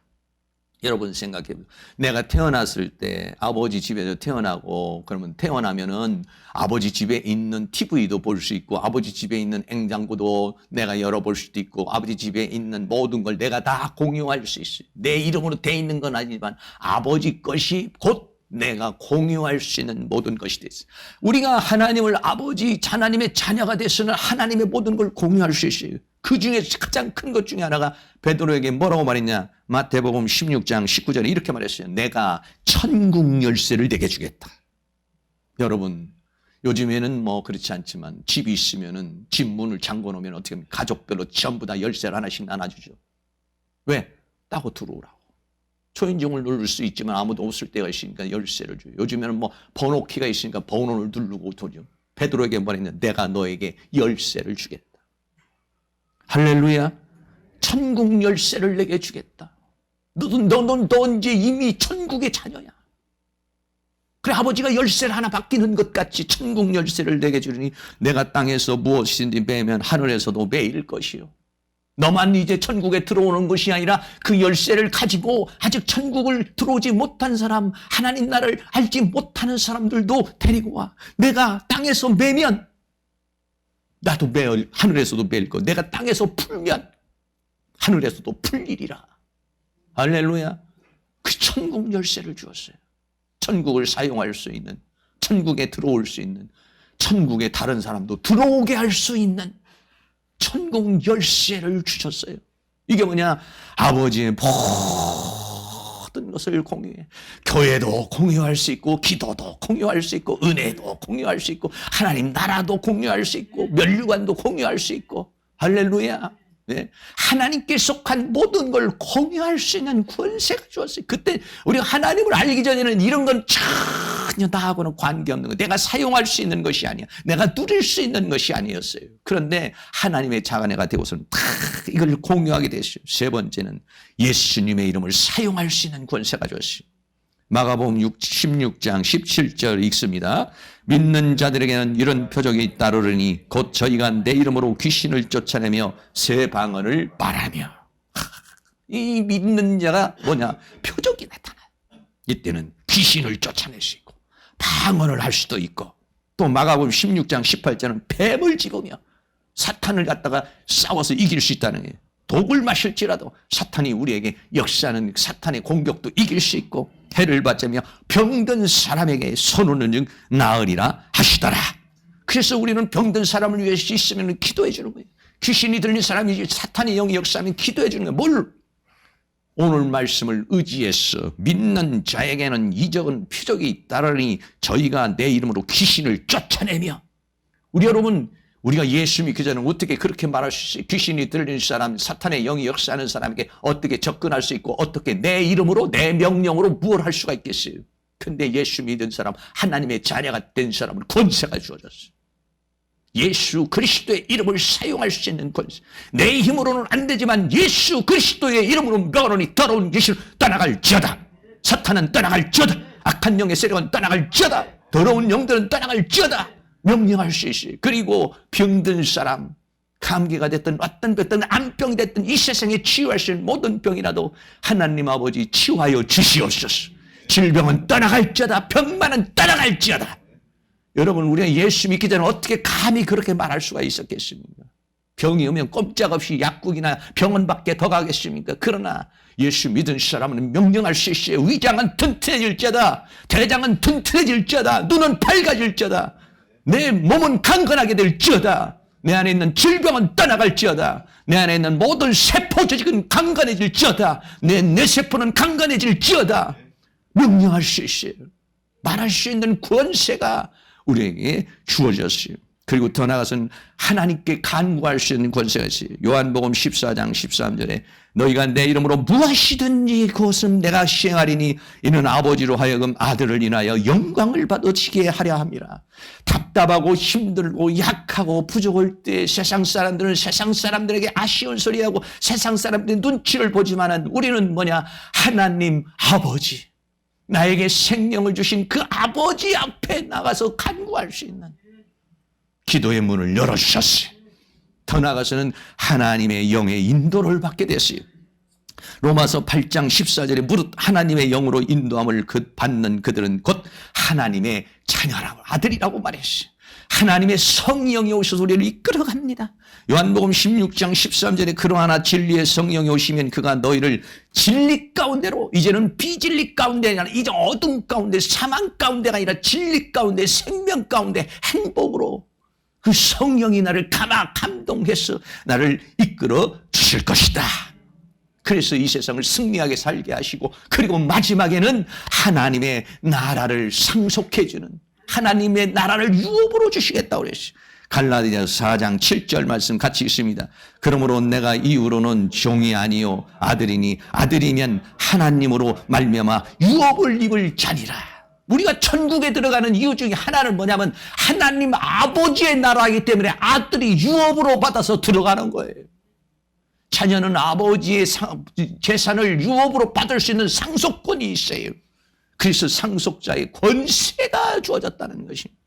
여러분 생각해보세요. 내가 태어났을 때 아버지 집에서 태어나고 그러면 태어나면은 아버지 집에 있는 TV도 볼 수 있고 아버지 집에 있는 냉장고도 내가 열어볼 수도 있고 아버지 집에 있는 모든 걸 내가 다 공유할 수 있어요. 내 이름으로 돼 있는 건 아니지만 아버지 것이 곧 내가 공유할 수 있는 모든 것이 됐어요. 우리가 하나님을 아버지, 하나님의 자녀가 됐으면 하나님의 모든 걸 공유할 수 있어요. 그 중에 가장 큰 것 중에 하나가 베드로에게 뭐라고 말했냐? 마태복음 16장 19절에 이렇게 말했어요. 내가 천국 열쇠를 내게 주겠다. 여러분, 요즘에는 그렇지 않지만 집이 있으면은 집 문을 잠궈 놓으면 어떻게 합니까? 가족별로 전부 다 열쇠를 하나씩 나눠주죠. 왜? 따고 들어오라고. 초인종을 누를 수 있지만 아무도 없을 때가 있으니까 열쇠를 줘요. 요즘에는 번호키가 있으니까 번호를 누르고 도죠. 베드로에게 뭐랬냐? 내가 너에게 열쇠를 주겠다. 할렐루야. 천국 열쇠를 내게 주겠다. 너는 이제 이미 천국의 자녀야. 그래, 아버지가 열쇠를 하나 바뀌는 것 같이 천국 열쇠를 내게 주리니 내가 땅에서 무엇이든지 매면 하늘에서도 매일 것이요. 너만 이제 천국에 들어오는 것이 아니라 그 열쇠를 가지고 아직 천국을 들어오지 못한 사람, 하나님 나라를 알지 못하는 사람들도 데리고 와. 내가 땅에서 매면 나도 하늘에서도 매일 것. 내가 땅에서 풀면 하늘에서도 풀리리라. 할렐루야. 그 천국 열쇠를 주었어요. 천국을 사용할 수 있는, 천국에 들어올 수 있는, 천국에 다른 사람도 들어오게 할 수 있는 천국 열쇠를 주셨어요. 이게 뭐냐? 아버지의 모든 것을 공유해. 교회도 공유할 수 있고, 기도도 공유할 수 있고, 은혜도 공유할 수 있고, 하나님 나라도 공유할 수 있고, 면류관도 공유할 수 있고. 할렐루야. 네? 하나님께 속한 모든 걸 공유할 수 있는 권세가 주었어요. 그때 우리가 하나님을 알기 전에는 이런 건 전혀 나하고는 관계없는 거, 내가 사용할 수 있는 것이 아니야, 내가 누릴 수 있는 것이 아니었어요. 그런데 하나님의 자가내가 되고서는 다 이걸 공유하게 됐어요. 세 번째는 예수님의 이름을 사용할 수 있는 권세가 주었어요. 마가복음 16장 17절 읽습니다. 믿는 자들에게는 이런 표적이 따르리니 곧 저희가 내 이름으로 귀신을 쫓아내며 새 방언을 말하며. 이 믿는 자가 뭐냐? 표적이 나타나요. 이때는 귀신을 쫓아낼 수 있고 방언을 할 수도 있고, 또 마가복음 16장 18절은 뱀을 집으며 사탄을 갖다가 싸워서 이길 수 있다는 거예요. 독을 마실지라도 사탄이 우리에게 역사하는 사탄의 공격도 이길 수 있고, 해를 받자며 병든 사람에게 손오는 즉 나으리라 하시더라. 그래서 우리는 병든 사람을 위해서 있으면 기도해 주는 거예요. 귀신이 들린 사람이 사탄의 영이 역사하면 기도해 주는 거예요. 뭘? 오늘 말씀을 의지해서 믿는 자에게는 이적은 표적이 따르니 저희가 내 이름으로 귀신을 쫓아내며. 우리 여러분, 우리가 예수 믿기 전에 어떻게 그렇게 말할 수 있어요? 귀신이 들린 사람, 사탄의 영이 역사하는 사람에게 어떻게 접근할 수 있고, 어떻게 내 이름으로, 내 명령으로 무엇을 할 수가 있겠어요? 근데 예수 믿은 사람, 하나님의 자녀가 된 사람은 권세가 주어졌어요. 예수 그리스도의 이름을 사용할 수 있는 권세. 내 힘으로는 안 되지만 예수 그리스도의 이름으로 명하노니 더러운 귀신을 떠나갈지어다. 사탄은 떠나갈지어다. 악한 영의 세력은 떠나갈지어다. 더러운 영들은 떠나갈지어다. 명령할 수 있어요. 그리고 병든 사람, 감기가 됐든 어떤 병든 암병이 됐든 이 세상에 치유할 수 있는 모든 병이라도 하나님 아버지 치유하여 주시옵소서. 질병은 떠나갈지어다. 병만은 떠나갈지어다. 여러분, 우리가 예수 믿기 전에 어떻게 감히 그렇게 말할 수가 있었겠습니까? 병이 오면 꼼짝없이 약국이나 병원 밖에 더 가겠습니까? 그러나 예수 믿은 사람은 명령할 수 있어요. 위장은 튼튼해질지어다. 대장은 튼튼해질지어다. 눈은 밝아질지어다. 내 몸은 강건하게 될지어다. 내 안에 있는 질병은 떠나갈지어다. 내 안에 있는 모든 세포 조직은 강건해질지어다. 내 뇌세포는 강건해질지어다. 명령할 수 있어요. 말할 수 있는 권세가 우리에게 주어졌어요. 그리고 더 나아가서는 하나님께 간구할 수 있는 권세가 있어요. 요한복음 14장 13절에 너희가 내 이름으로 무엇이든지 그것은 내가 시행하리니 이는 아버지로 하여금 아들을 인하여 영광을 받으시게 하려 함이라. 답답하고 힘들고 약하고 부족할 때 세상 사람들은 세상 사람들에게 아쉬운 소리하고 세상 사람들의 눈치를 보지만은 우리는 뭐냐? 하나님 아버지, 나에게 생명을 주신 그 아버지 앞에 나가서 간구할 수 있는 기도의 문을 열어주셨어요. 더 나아가서는 하나님의 영의 인도를 받게 됐어요. 로마서 8장 14절에 무릇 하나님의 영으로 인도함을 받는 그들은 곧 하나님의 자녀라고, 아들이라고 말했어요. 하나님의 성령이 오셔서 우리를 이끌어갑니다. 요한복음 16장 13절에 그러하나 진리의 성령이 오시면 그가 너희를 진리 가운데로, 이제는 비진리 가운데가 아니라 이제 어둠 가운데 사망 가운데가 아니라 진리 가운데 생명 가운데 행복으로 그 성령이 나를 감동해서 나를 이끌어 주실 것이다. 그래서 이 세상을 승리하게 살게 하시고, 그리고 마지막에는 하나님의 나라를 상속해주는, 하나님의 나라를 유업으로 주시겠다고 그랬어요. 갈라디아서 4장 7절 말씀 같이 있습니다. 그러므로 내가 이후로는 종이 아니요 아들이니 아들이면 하나님으로 말미암아 유업을 입을 자니라. 우리가 천국에 들어가는 이유 중에 하나는 뭐냐면 하나님 아버지의 나라이기 때문에 아들이 유업으로 받아서 들어가는 거예요. 자녀는 아버지의 재산을 유업으로 받을 수 있는 상속권이 있어요. 그래서 상속자의 권세가 주어졌다는 것입니다.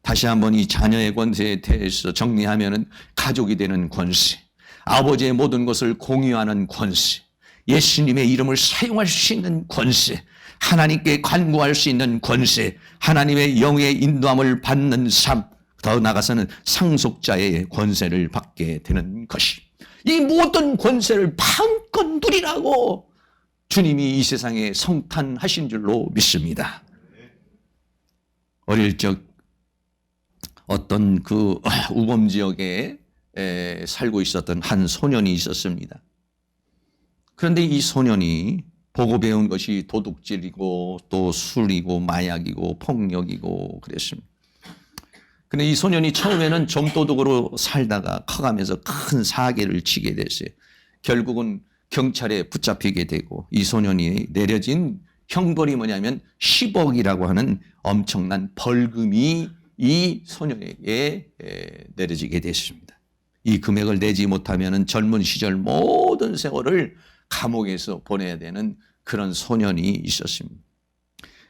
다시 한번 이 자녀의 권세에 대해서 정리하면 가족이 되는 권세, 아버지의 모든 것을 공유하는 권세, 예수님의 이름을 사용할 수 있는 권세, 하나님께 간구할 수 있는 권세, 하나님의 영의 인도함을 받는 삶, 더 나아가서는 상속자의 권세를 받게 되는 것이, 이 모든 권세를 마음껏 누리라고 주님이 이 세상에 성탄하신 줄로 믿습니다. 어릴 적 어떤 그 우범 지역에 살고 있었던 한 소년이 있었습니다. 그런데 이 소년이 보고 배운 것이 도둑질이고 또 술이고 마약이고 폭력이고 그랬습니다. 근데 이 소년이 처음에는 점도둑으로 살다가 커가면서 큰 사기를 치게 됐어요. 결국은 경찰에 붙잡히게 되고 이 소년이 내려진 형벌이 뭐냐면 10억이라고 하는 엄청난 벌금이 이 소년에게 내려지게 됐습니다. 이 금액을 내지 못하면 젊은 시절 모든 세월을 감옥에서 보내야 되는 그런 소년이 있었습니다.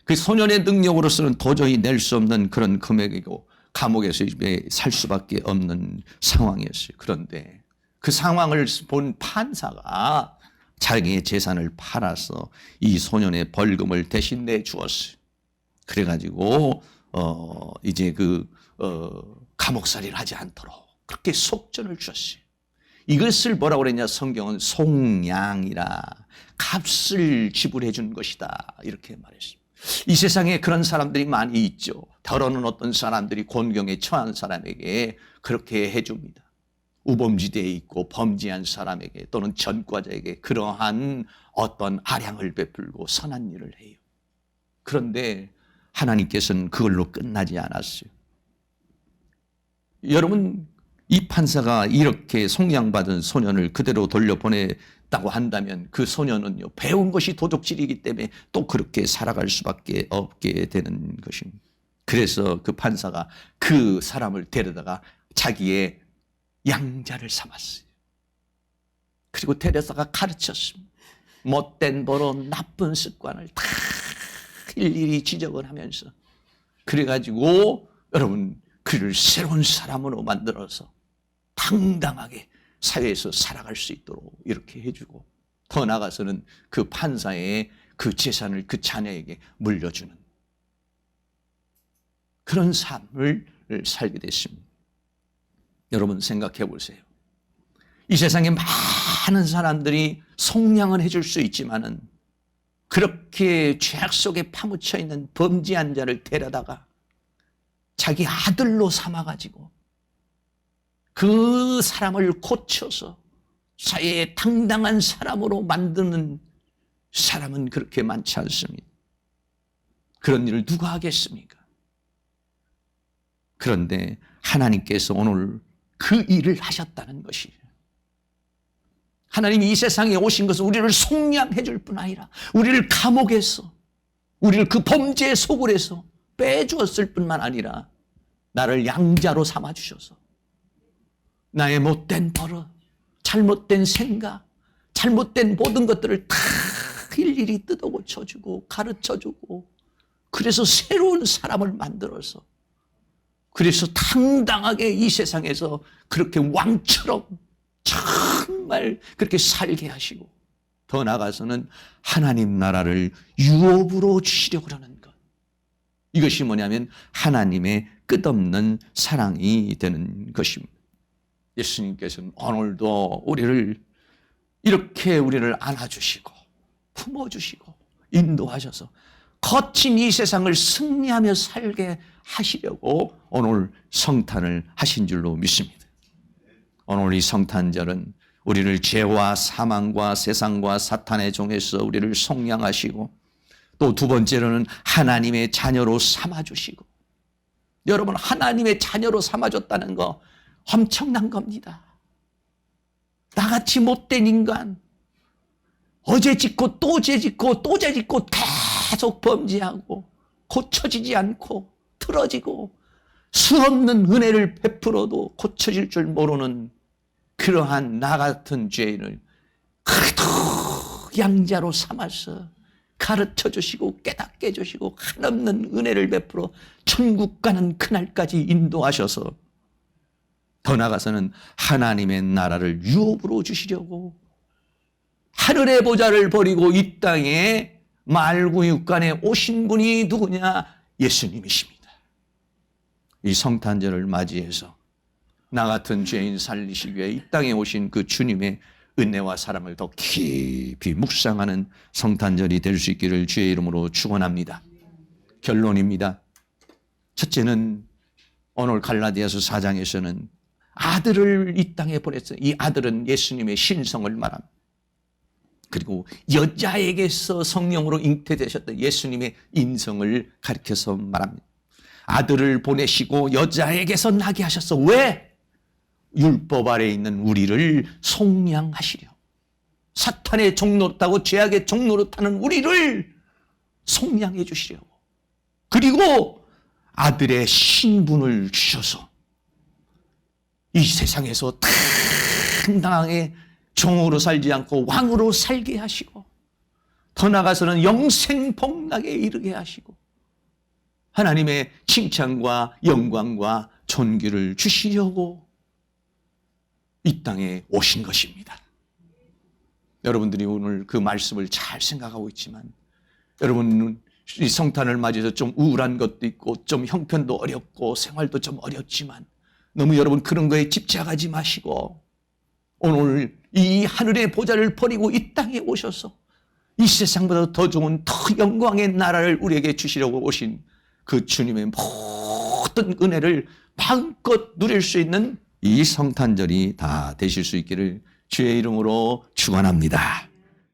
그 소년의 능력으로서는 도저히 낼 수 없는 그런 금액이고 감옥에서 살 수밖에 없는 상황이었어요. 그런데 그 상황을 본 판사가 자기의 재산을 팔아서 이 소년의 벌금을 대신 내주었어요. 그래가지고 이제 감옥살이를 하지 않도록 그렇게 속전을 주었어요. 이것을 뭐라고 그랬냐? 성경은 송양이라, 값을 지불해 준 것이다, 이렇게 말했습니다. 이 세상에 그런 사람들이 많이 있죠. 더러는 어떤 사람들이 곤경에 처한 사람에게 그렇게 해줍니다. 우범지대에 있고 범죄한 사람에게 또는 전과자에게 그러한 어떤 아량을 베풀고 선한 일을 해요. 그런데 하나님께서는 그걸로 끝나지 않았어요. 여러분, 이 판사가 이렇게 속량받은 소년을 그대로 돌려보냈다고 한다면 그 소년은요, 배운 것이 도둑질이기 때문에 또 그렇게 살아갈 수밖에 없게 되는 것입니다. 그래서 그 판사가 그 사람을 데려다가 자기의 양자를 삼았어요. 그리고 데려다가 가르쳤습니다. 못된 버릇, 나쁜 습관을 다 일일이 지적을 하면서, 그래가지고 여러분 그를 새로운 사람으로 만들어서 당당하게 사회에서 살아갈 수 있도록 이렇게 해주고, 더 나아가서는 그 판사의 그 재산을 그 자녀에게 물려주는 그런 삶을 살게 됐습니다. 여러분 생각해 보세요. 이 세상에 많은 사람들이 속량을 해줄 수 있지만은 그렇게 죄악 속에 파묻혀 있는 범죄한 자를 데려다가 자기 아들로 삼아가지고 그 사람을 고쳐서 사회의 당당한 사람으로 만드는 사람은 그렇게 많지 않습니다. 그런 일을 누가 하겠습니까? 그런데 하나님께서 오늘 그 일을 하셨다는 것이에요. 하나님이 이 세상에 오신 것은 우리를 속량해 줄 뿐 아니라 우리를 감옥에서, 우리를 그 범죄의 소굴에서 빼주었을 뿐만 아니라 나를 양자로 삼아주셔서 나의 못된 버릇, 잘못된 생각, 잘못된 모든 것들을 다 일일이 뜯어 고쳐주고 가르쳐주고, 그래서 새로운 사람을 만들어서, 그래서 당당하게 이 세상에서 그렇게 왕처럼 정말 그렇게 살게 하시고, 더 나아가서는 하나님 나라를 유업으로 주시려고 하는 것, 이것이 뭐냐면 하나님의 끝없는 사랑이 되는 것입니다. 예수님께서는 오늘도 우리를 안아주시고 품어주시고 인도하셔서 거친 이 세상을 승리하며 살게 하시려고 오늘 성탄을 하신 줄로 믿습니다. 오늘 이 성탄절은 우리를 죄와 사망과 세상과 사탄의 종에서 우리를 속량하시고, 또 두 번째로는 하나님의 자녀로 삼아주시고, 여러분 하나님의 자녀로 삼아줬다는 거 엄청난 겁니다. 나같이 못된 인간, 어제 짓고 또 죄 짓고 또 죄 짓고 계속 범죄하고 고쳐지지 않고 틀어지고 수없는 은혜를 베풀어도 고쳐질 줄 모르는 그러한 나 같은 죄인을 그래도 양자로 삼아서 가르쳐 주시고 깨닫게 해주시고 한없는 은혜를 베풀어 천국 가는 그날까지 인도하셔서 더 나아가서는 하나님의 나라를 유업으로 주시려고 하늘의 보좌를 버리고 이 땅에 말구육간에 오신 분이 누구냐? 예수님이십니다. 이 성탄절을 맞이해서 나 같은 죄인 살리시기 위해 이 땅에 오신 그 주님의 은혜와 사랑을 더 깊이 묵상하는 성탄절이 될 수 있기를 주의 이름으로 축원합니다. 결론입니다. 첫째는 오늘 갈라디아서 4장에서는 아들을 이 땅에 보냈어요. 이 아들은 예수님의 신성을 말합니다. 그리고 여자에게서 성령으로 잉태되셨던 예수님의 인성을 가리켜서 말합니다. 아들을 보내시고 여자에게서 나게 하셨어. 왜? 율법 아래에 있는 우리를 속량하시려. 사탄의 종노릇하고 죄악의 종노릇하는 우리를 속량해 주시려고. 그리고 아들의 신분을 주셔서 이 세상에서 당당하게 종으로 살지 않고 왕으로 살게 하시고 더 나아가서는 영생 복락에 이르게 하시고 하나님의 칭찬과 영광과 존귀를 주시려고 이 땅에 오신 것입니다. 여러분들이 오늘 그 말씀을 잘 생각하고 있지만 여러분은 이 성탄을 맞이해서 좀 우울한 것도 있고 좀 형편도 어렵고 생활도 좀 어렵지만 너무 여러분 그런 거에 집착하지 마시고 오늘 이 하늘의 보좌를 버리고 이 땅에 오셔서 이 세상보다 더 좋은 더 영광의 나라를 우리에게 주시려고 오신 그 주님의 모든 은혜를 마음껏 누릴 수 있는 이 성탄절이 다 되실 수 있기를 주의 이름으로 축원합니다.